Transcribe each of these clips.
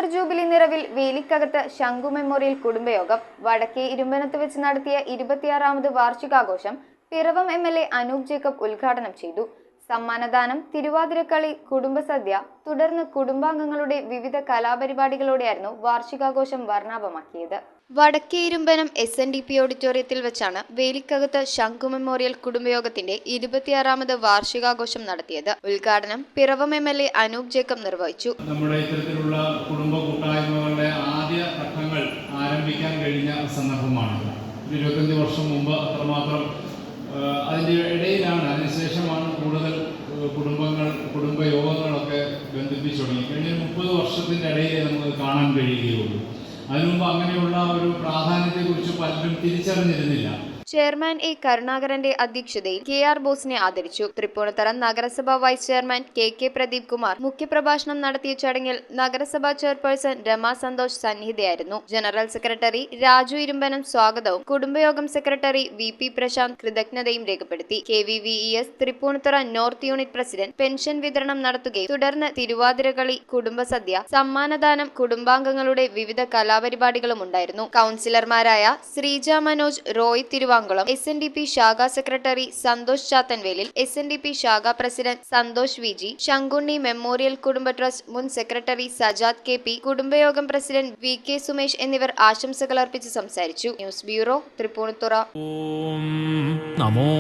Silver jubilee നിറവിൽ വേലിക്കകത്ത് ശംഖു memorial കുടുംബയോഗം വടക്കേ ഇരുമ്പനത്ത് വെച്ച് നടത്തിയ 26ാമത് വാർഷികാഘോഷം പിറവം MLA അനൂപ് ജേക്കബ് ഉദ്ഘാടനം ചെയ്തു. സമ്മാനദാനം, തിരുവാതിരക്കളി, കുടുംബസദ്യ, തുടർന്ന് കുടുംബാംഗങ്ങളുടെ വിവിധ കലാപരിപാടികളോടെയായിരുന്നു വാർഷികാഘോഷം വർണ്ണാഭമാക്കിയത്. വടക്കേ ഇരുമ്പനം SNDP ഓഡിറ്റോറിയത്തിൽ വെച്ചാണ് വേലിക്കകത്ത് ശംഖു മെമ്മോറിയൽ കുടുംബയോഗത്തിന്റെ 26ാമത് വാർഷികാഘോഷം നടത്തിയത്. ഉദ്ഘാടനം പിറവം MLA അനൂപ് ജേക്കബ് നിർവഹിച്ചു. നമ്മുടെ ഇത്തരത്തിലുള്ള കുടുംബ കൂട്ടായ്മകളുടെ ആദ്യ ഘട്ടങ്ങൾ ആരംഭിക്കാൻ കഴിഞ്ഞ സന്ദർഭമാണ്. 25 വർഷം മുമ്പ് അത്രമാത്രം അതിൻ്റെ ഇടയിലാണ്, അതിനുശേഷമാണ് കൂടുതൽ കുടുംബയോഗങ്ങളൊക്കെ ബന്ധിപ്പിച്ചു തുടങ്ങി. കഴിഞ്ഞ 30 വർഷത്തിൻ്റെ ഇടയിലേ നമുക്ക് കാണാൻ കഴിയുകയുള്ളൂ. അതിനുമുമ്പ് അങ്ങനെയുള്ള ഒരു പ്രാധാന്യത്തെക്കുറിച്ച് പലരും തിരിച്ചറിഞ്ഞിരുന്നില്ല. Chairman A. കരുണാകരന്റെ അധ്യക്ഷതയിൽ KR ബോസിനെ ആദരിച്ചു. തൃപ്പൂണിത്തറ നഗരസഭ vice chairman KK Pradeep Kumar മുഖ്യപ്രഭാഷണം നടത്തിയ ചടങ്ങിൽ നഗരസഭാ ചെയർപേഴ്സൺ രമ സന്തോഷ് സന്നിഹിതയായിരുന്നു. ജനറൽ സെക്രട്ടറി രാജു ഇരുമ്പനം സ്വാഗതവും കുടുംബയോഗം സെക്രട്ടറി VP പ്രശാന്ത് കൃതജ്ഞതയും രേഖപ്പെടുത്തി. KVVES Thrippunithura north unit president pension വിതരണം നടത്തുകയും തുടർന്ന് തിരുവാതിരകളി, കുടുംബസദ്യ, സമ്മാനദാനം, കുടുംബാംഗങ്ങളുടെ വിവിധ കലാപരിപാടികളും ഉണ്ടായിരുന്നു. കൗൺസിലർമാരായ ശ്രീജ മനോജ്, റോയ് തിരുവാങ്കുളം, SNDP ശാഖാ സെക്രട്ടറി സന്തോഷ് ചാത്തൻവേലിൽ, SNDP ശാഖാ president Santhosh VG, Sankunni memorial കുടുംബ ട്രസ്റ്റ് മുൻ സെക്രട്ടറി സജാദ് KP, കുടുംബയോഗം പ്രസിഡന്റ് VK സുമേഷ് എന്നിവർ ആശംസകൾ അർപ്പിച്ച് സംസാരിച്ചു. News bureau, Thrippunithura. ഓം നമോ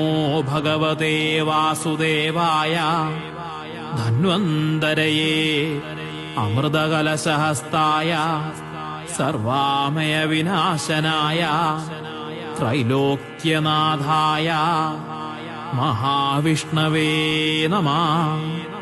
ഭഗവതേ വാസുദേവായ ധന്വന്തരയേ അമൃതകലശഹസ്തായ സർവാമയ വിനാശനായ ത്രൈലോക്യനാഥായ മഹാവിഷ്ണവേ നമഃ.